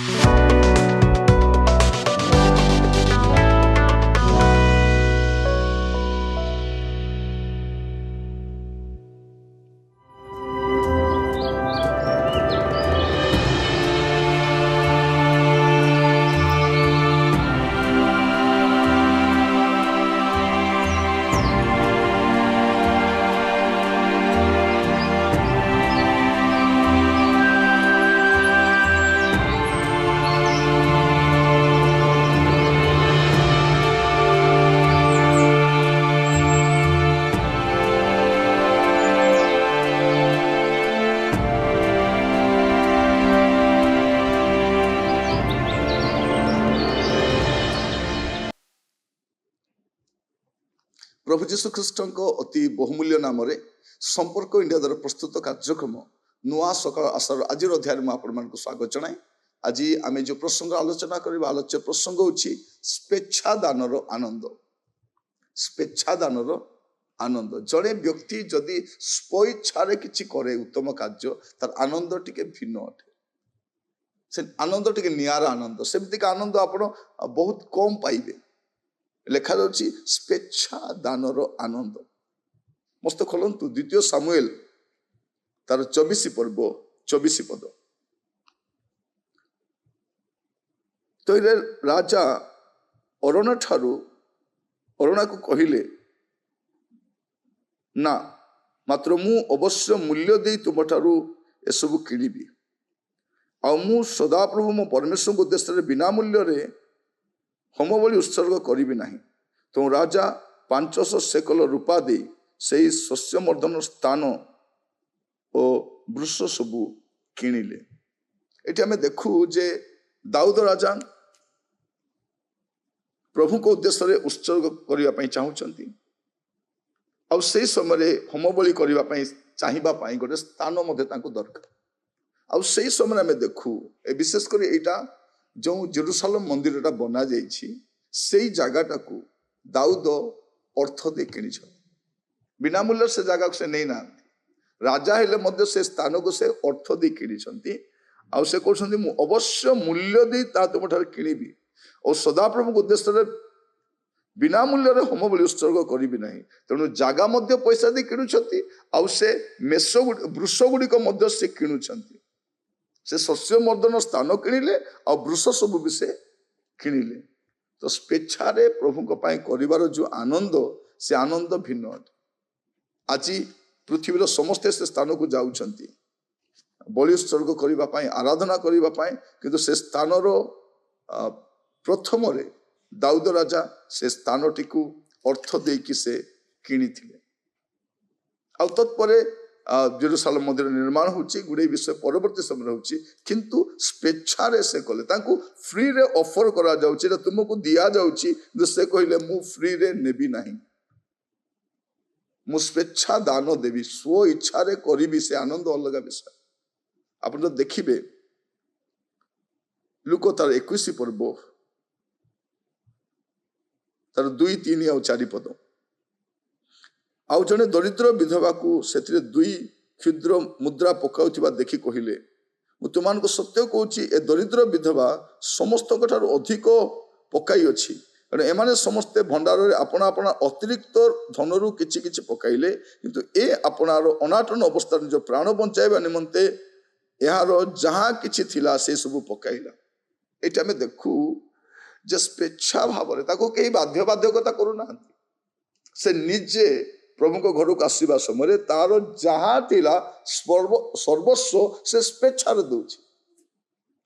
प्रभु जीशु ख्रीष्ट अति बहुमूल्य नाम संपर्क इंडिया द्वारा प्रस्तुत कार्यक्रम नुआ सकाल आशार आज अध्याय में आपण स्वागत जनाए। आज आम जो प्रसंग आलोचना करवा आलोच्य प्रसंग होची स्वेच्छादानर आनंद। स्वेच्छादानर आनंद जड़े व्यक्ति जदि स्वेच्छारे किछि करे उत्तम कार्य तार आनंद टिके भिन्न अटे। से आनंद टिके नियारा आनंद सेमती आनंद आपण बहुत कम पाइबे। लेखा जाउछि स्वेच्छा दानर आनंद। मस्त खोलंतु द्वितीय सामुएल तार 24 पर्व 24 पद। तो राजा अरुण ठारू अरुणा को कहिले ना मात्र मु अवश्य मूल्य दे तुम ठारू एसबु किनिबी आ मु सदाप्रभु मो परमेश्वर को उद्देश्य बिना मूल्य रे होम बलि उत्सर्ग करी नहीं। तो राजा 500 शेकल रूपा दे से शस्य मर्दन स्थान और वृक्ष सबू किणिले। ये आम देखू जे दाऊद राजा प्रभु को उद्देश्य उत्सर्ग करने चाहूँगी आ से समय होम बलि करने चाहिए गोटे स्थान दरकार। आ से समय आम देखू विशेषकर यहाँ जो जेरूसालेम मंदिर बना से जगटा को दाऊद अर्थ दे कि बिना मूल्य से जगह से नहीं ना राजा हेले से स्थान को से अर्थ दे कि से कहते मु अवश्य मूल्य दे तुम ठार किनिबी और सदाप्रभु को उद्देश्य बिना मूल्य रे होम बलि उत्सर्ग करी नहीं। तेणु जगह मध्य पैसा दे किणुछंती आ से मेष वृक्ष गुड़िक से किणुछंती। से शस्य मर्दन स्थान किणिले आ वृक्ष सब भी से किणिले। तो स्वेच्छारे प्रभु कर जो आनंद से आनंद भिन्न अटे। आज पृथ्वीर समस्ते से स्थान को जाउछंती बलि उत्सर्ग करने आराधना करने किंतु से स्थान प्रथम दाऊद राजा से स्थान टी अर्थ देकी से किणी आ तत्परे जेरूसालेम मंदिर निर्माण होची गुड़े विषय परवर्ती समय होची किंतु स्वेच्छारे से कले तांको फ्री रे ऑफर करा जाउची तुमको दिया जाउची से कहले मु फ्री रे नेबी नहीं मु स्वेच्छा दान देवी स्व इच्छा रे करिबी से आनंद अलग विषय। आपण तो देखिबे लुक तार 21 पर्व तार 2, 3 और 4 पद। आउ जने दरिद्र विधवा को से 2 क्षुद्र मुद्रा पकाउथिबा देखि कहिले मु तुमको सत्य कहूँ ए दरिद्र विधवा समस्त अधिक पकाई अच्छी कारण एमाने समस्ते भंडार आपण आपण अतिरिक्त धनरु किछि किछि पकाइले किंतु ए आपणार अनाटन अवस्था जो प्राण बंचाइबा निमंते यार जहाँ किछि थिला से सब पकाइला। एटा में देखू जे स्वेच्छा भाव ताको कई बाध्य बाध्यकता करूना से निजे प्रभु को घर को आसवा समय तार जहाँ थिला सर्वस्व से स्वेच्छार दौची।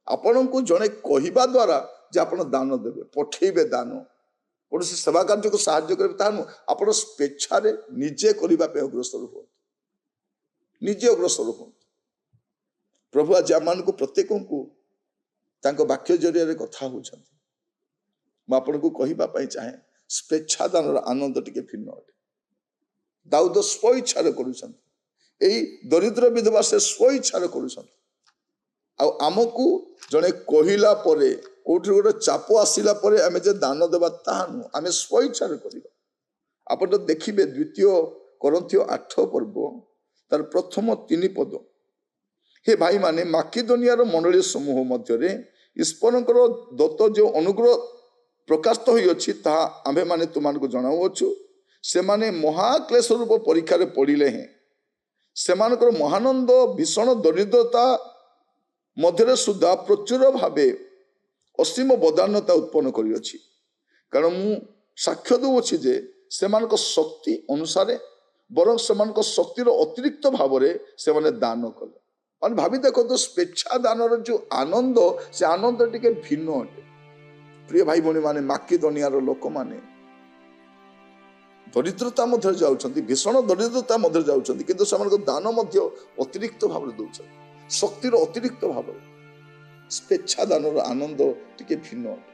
आपण को जड़े कहवा द्वारा जे आपण दान देवे पठेबे दान कौन सेवा कार्य को साहाय्य करेंगे ता आप स्वेच्छारे निजे करने अग्रसर हूँ निजे अग्रसर हूँ। प्रभु आज आम को प्रत्येक को वाक्य जरिया कथा होती मुझे को कहवाई चाहे स्वेच्छादान आनंद टिके भिन्न अटे। दाऊद स्व इच्छा कर दरिद्र विधवा से स्व इच्छा करमको जड़े कहला कौटी गोटे चाप आसला आम जे दान देवा ताहा नुह आम स्व इच्छा करवा। आप देखिए 2 कोरिन्थियो 8 पर्व तार प्रथम 3 पद। हे भाई माने माकिदोनियार मंडली समूह मध्य ଈଶ୍ୱରଙ୍କର ଦତ୍ତ ଯେଉଁ ଅନୁଗ୍ରହ ପ୍ରକାଶିତ ହୋଇଅଛି ତାହା ଆମ୍ଭେମାନେ ତୁମମାନଙ୍କୁ ଜଣାଉଅଛୁ। ସେମାନେ ମହାକ୍ଲେଶ ରୂପ ପରୀକ୍ଷାରେ ପଡ଼ିଲେ ହେଁ ସେମାନଙ୍କର ମହାନନ୍ଦ ଭୀଷଣ ଦରିଦ୍ରତା ମଧ୍ୟରେ ସୁଦ୍ଧା ପ୍ରଚୁର ଭାବେ ଅସୀମ ବଦାନ୍ୟତା ଉତ୍ପନ୍ନ କରିଅଛି। କାରଣ ମୁଁ ସାକ୍ଷ୍ୟ ଦେଉଅଛି ଯେ ସେମାନଙ୍କ ଶକ୍ତି ଅନୁସାରେ ବରଂ ସେମାନଙ୍କ ଶକ୍ତିର ଅତିରିକ୍ତ ଭାବରେ ସେମାନେ ଦାନ କଲେ। ମାନେ ଭାବି ଦେଖନ୍ତୁ, ସ୍ୱେଚ୍ଛା ଦାନର ଯେଉଁ ଆନନ୍ଦ, ସେ ଆନନ୍ଦ ଟିକେ ଭିନ୍ନ ଅଟେ। ପ୍ରିୟ ଭାଇ ଭଉଣୀ ମାନେ, ମାକିଦନିଆର ଲୋକମାନେ ଦରିଦ୍ରତା ମଧ୍ୟରେ ଯାଉଛନ୍ତି, ଭୀଷଣ ଦରିଦ୍ରତା ମଧ୍ୟରେ ଯାଉଛନ୍ତି, କିନ୍ତୁ ସେମାନଙ୍କ ଦାନ ମଧ୍ୟ ଅତିରିକ୍ତ ଭାବରେ ଦେଉଛନ୍ତି, ଶକ୍ତିର ଅତିରିକ୍ତ ଭାବରେ। ସ୍ୱେଚ୍ଛା ଦାନର ଆନନ୍ଦ ଟିକେ ଭିନ୍ନ ଅଟେ।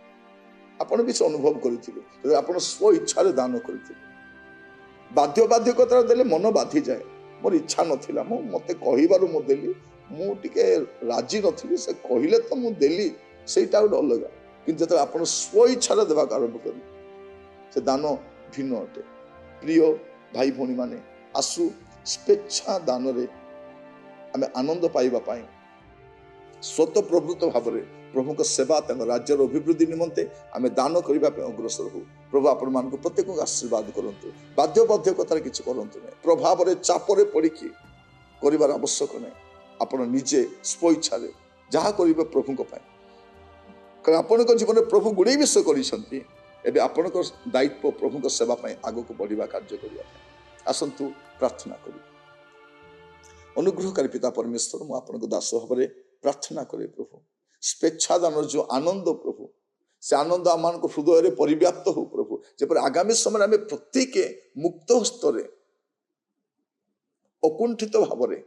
ଆପଣ ବି ସେ ଅନୁଭବ କରିଥିବେ, ଯଦି ଆପଣ ସ୍ୱ ଇଚ୍ଛାରେ ଦାନ କରିଥିବେ। ବାଧ୍ୟତାରେ ଦେଲେ ମନ ବାଧିଯାଏ। ମୋର ଇଚ୍ଛା ନଥିଲା, ମତେ କହିବାରୁ ମୁଁ ଦେଲି, ମୁଁ ଟିକେ ରାଜି ନଥିଲି, ସେ କହିଲେ ତ ମୁଁ ଦେଲି, ସେଇଟା ଗୋଟେ ଅଲଗା। କିନ୍ତୁ ଯେତେବେଳେ ଆପଣ ସ୍ୱ ଇଚ୍ଛାରେ ଦେବାକୁ ଆରମ୍ଭ କରିବେ, ସେ ଦାନ ଭିନ୍ନ ଅଟେ। ପ୍ରିୟ ଭାଇ ଭଉଣୀ ମାନେ, ଆସୁ ସ୍ୱେଚ୍ଛା ଦାନରେ ଆମେ ଆନନ୍ଦ ପାଇବା ପାଇଁ ସ୍ୱତଃପ୍ରବୃତ୍ତ ଭାବରେ ପ୍ରଭୁଙ୍କ ସେବା, ତାଙ୍କ ରାଜ୍ୟର ଅଭିବୃଦ୍ଧି ନିମନ୍ତେ ଆମେ ଦାନ କରିବା ପାଇଁ ଅଗ୍ରସର ହଉ। ପ୍ରଭୁ ଆପଣମାନଙ୍କୁ ପ୍ରତ୍ୟେକଙ୍କୁ ଆଶୀର୍ବାଦ କରନ୍ତୁ। ବାଧ୍ୟବାଧକତାରେ କିଛି କରନ୍ତୁ ନାହିଁ, ପ୍ରଭାବରେ ଚାପରେ ପଡ଼ିକି କରିବାର ଆବଶ୍ୟକ ନାହିଁ। ଆପଣ ନିଜେ ସ୍ୱ ଇଚ୍ଛାରେ ଯାହା କରିବେ ପ୍ରଭୁଙ୍କ ପାଇଁ, କାରଣ ଆପଣଙ୍କ ଜୀବନରେ ପ୍ରଭୁ ଗୁଡ଼ାଏ ବିଷୟ କରିଛନ୍ତି। ଏବେ ଆପଣଙ୍କ ଦାୟିତ୍ୱ ପ୍ରଭୁଙ୍କ ସେବା ପାଇଁ ଆଗକୁ ବଢ଼ିବା, କାର୍ଯ୍ୟ କରିବା ପାଇଁ। ଆସନ୍ତୁ ପ୍ରାର୍ଥନା କରୁ। ଅନୁଗ୍ରହକାରୀ ପିତା ପରମେଶ୍ୱର, ମୁଁ ଆପଣଙ୍କ ଦାସ ଭାବରେ ପ୍ରାର୍ଥନା କରେ ପ୍ରଭୁ, ସ୍ୱେଚ୍ଛା ଦାନର ଯେଉଁ ଆନନ୍ଦ ପ୍ରଭୁ, ସେ ଆନନ୍ଦ ଆମମାନଙ୍କ ହୃଦୟରେ ପରିବ୍ୟାପ୍ତ ହଉ ପ୍ରଭୁ। ଯେପରି ଆଗାମୀ ସମୟରେ ଆମେ ପ୍ରତ୍ୟେକ ମୁକ୍ତ ହସ୍ତରେ ଅକୁଣ୍ଠିତ ଭାବରେ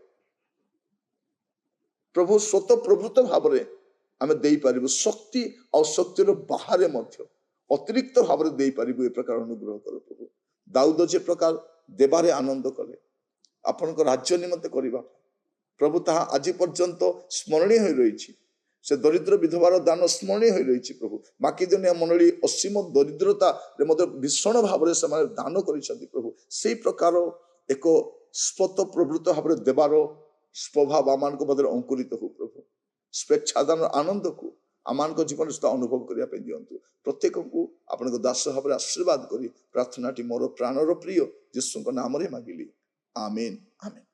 ପ୍ରଭୁ ସ୍ୱତଃପ୍ରବୃତ୍ତ ଭାବରେ ଆମେ ଦେଇପାରିବୁ, ଶକ୍ତି ଆଉ ଶକ୍ତିର ବାହାରେ ମଧ୍ୟ ଅତିରିକ୍ତ ଭାବରେ ଦେଇପାରିବୁ। ଏ ପ୍ରକାର ଅନୁଗ୍ରହ କର ପ୍ରଭୁ। ଦାଉଦ ଯେ ପ୍ରକାର ଦେବାରେ ଆନନ୍ଦ କଲେ ଆପଣଙ୍କ ରାଜ୍ୟ ନିମନ୍ତେ କରିବା ପାଇଁ, ପ୍ରଭୁ ତାହା ଆଜି ପର୍ଯ୍ୟନ୍ତ ସ୍ମରଣୀୟ ହୋଇ ରହିଛି। ସେ ଦରିଦ୍ର ବିଧବାର ଦାନ ସ୍ମରଣୀୟ ହୋଇ ରହିଛି ପ୍ରଭୁ। ମାକିଦନିଆ ମଣ୍ଡଳୀ ଅସୀମ ଦରିଦ୍ରତାରେ ମଧ୍ୟ ଭୀଷଣ ଭାବରେ ସେମାନେ ଦାନ କରିଛନ୍ତି ପ୍ରଭୁ। ସେଇ ପ୍ରକାର ଏକ ସ୍ୱତଃପ୍ରବୃତ୍ତ ଭାବରେ ଦେବାର ସ୍ୱଭାବ ଆମମାନଙ୍କ ମଧ୍ୟରେ ଅଙ୍କୁରିତ ହଉ ପ୍ରଭୁ। ସ୍ୱେଚ୍ଛାଦାନର ଆନନ୍ଦକୁ ଆମମାନଙ୍କ ଜୀବନରେ ସୁଦ୍ଧା ଅନୁଭବ କରିବା ପାଇଁ ଦିଅନ୍ତୁ। ପ୍ରତ୍ୟେକଙ୍କୁ ଆପଣଙ୍କ ଦାସ ଭାବରେ ଆଶୀର୍ବାଦ କରି ପ୍ରାର୍ଥନାଟି ମୋର ପ୍ରାଣର ପ୍ରିୟ ଯୀଶୁଙ୍କ ନାମରେ ମାଗିଲି, ଆମେନ୍ ଆମେନ୍।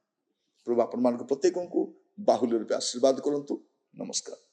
ପ୍ରଭୁ ଆପଣମାନଙ୍କୁ ପ୍ରତ୍ୟେକଙ୍କୁ ବାହୁଲ୍ୟ ରୂପେ ଆଶୀର୍ବାଦ କରନ୍ତୁ। ନମସ୍କାର।